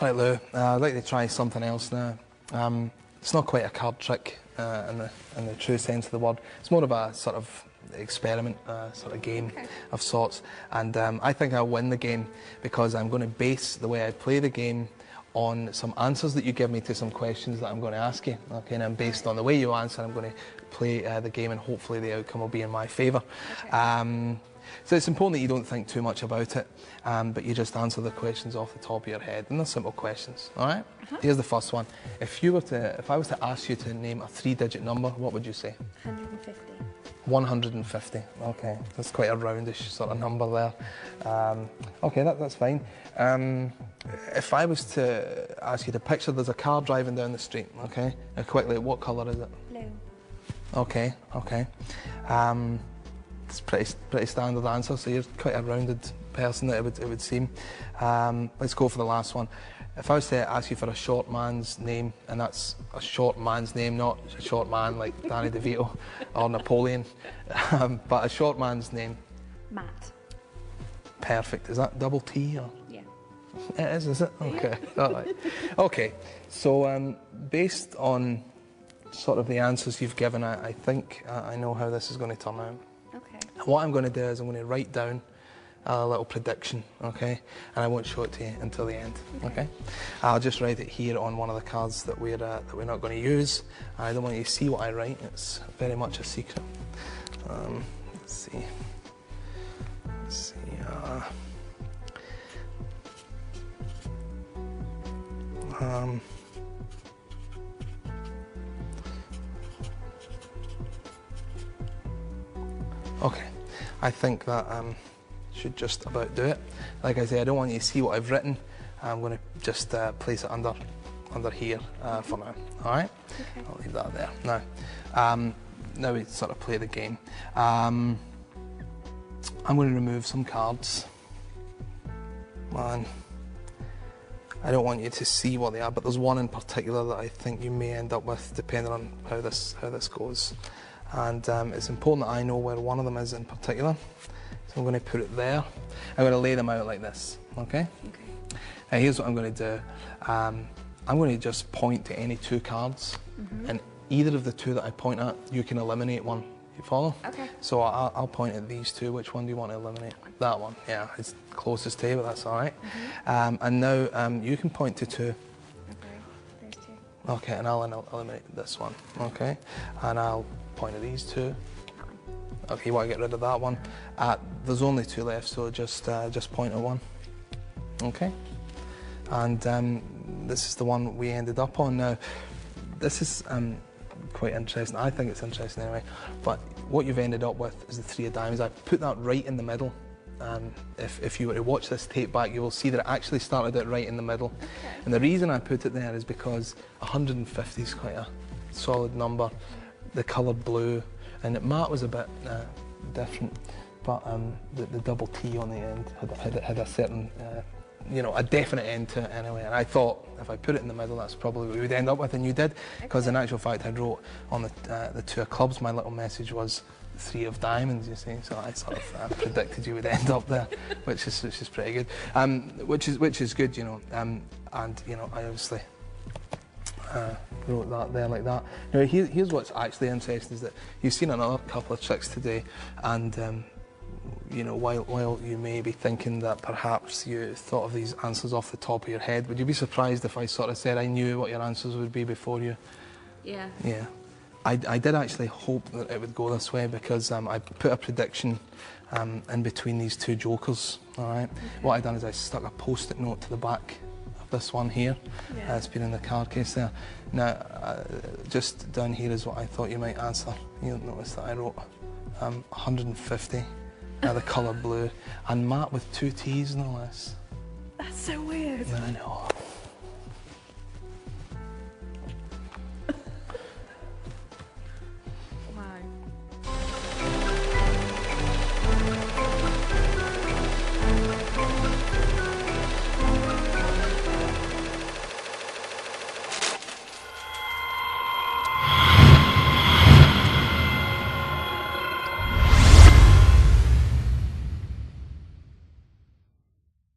Right, Lou, I'd like to try something else now. It's not quite a card trick in the true sense of the word. It's more of a sort of experiment, sort of game of sorts. And I think I'll win the game because I'm going to base the way I play the game on some answers that you give me to some questions that I'm going to ask you. Okay, and based on the way you answer, I'm going to play the game, and hopefully the outcome will be in my favour. Okay. So it's important that you don't think too much about it, but you just answer the questions off the top of your head, and they're simple questions. All right? Here's the first one. If I was to ask you to name a 3-digit number, what would you say? 150. 150. Okay, that's quite a roundish sort of number there. Okay, that's fine. If I was to ask you to picture there's a car driving down the street, okay? Now quickly, what colour is it? Blue. Okay. It's pretty standard answer, so you're quite a rounded person, it would seem. Let's go for the last one. If I was to ask you for a short man's name, and that's a short man's name, not a short man like Danny DeVito or Napoleon, but a short man's name. Matt. Perfect. Is that double T or? Yeah. It is it? Okay. All right. Okay. So based on sort of the answers you've given, I think I know how this is going to turn out. Okay. What I'm going to do is I'm going to write down a little prediction, okay? And I won't show it to you until the end, okay? I'll just write it here on one of the cards that we're not going to use. I don't want you to see what I write. It's very much a secret. Let's see. Okay, I think that should just about do it. Like I say, I don't want you to see what I've written. I'm going to just place it under here for now. All right? Okay. I'll leave that there. Now we sort of play the game. I'm going to remove some cards. And I don't want you to see what they are, but there's one in particular that I think you may end up with, depending on how this goes. And it's important that I know where one of them is in particular. So I'm going to put it there. I'm going to lay them out like this, okay? Okay. Now here's what I'm going to do. I'm going to just point to any two cards, and either of the two that I point at, you can eliminate one. You follow? Okay. So I'll point at these two. Which one do you want to eliminate? That one. Yeah, it's closest to you, but that's all right. And now you can point to two. Okay, there's two. Okay, and I'll eliminate this one, okay? And I'll point at these two. Okay, you want to get rid of that one. There's only two left, so just point at one. Okay? And this is the one we ended up on. Now, this is quite interesting. I think it's interesting anyway. But what you've ended up with is the 3 of diamonds. I put that right in the middle. If you were to watch this tape back, you will see that it actually started out right in the middle. Okay. And the reason I put it there is because 150 is quite a solid number. The colour blue, and Matt was a bit different, but the double T on the end had a certain, a definite end to it anyway. And I thought if I put it in the middle, that's probably what we would end up with, and you did, because in actual fact I wrote on the 2 of clubs, my little message was 3 of diamonds, you see. So I sort of predicted you would end up there, which is pretty good, which is good, and I obviously wrote that there like that. Now here's what's actually interesting, is that you've seen another couple of tricks today, and while you may be thinking that perhaps you thought of these answers off the top of your head, would you be surprised if I sort of said I knew what your answers would be before you? Yeah. Yeah. I did actually hope that it would go this way, because I put a prediction in between these two jokers, all right? Okay. What I've done is I stuck a post-it note to the back of this one here. Yeah. It's been in the card case there. Now, just down here is what I thought you might answer. You'll notice that I wrote 150, the colour blue, and Matt with 2 T's no less. That's so weird. I know.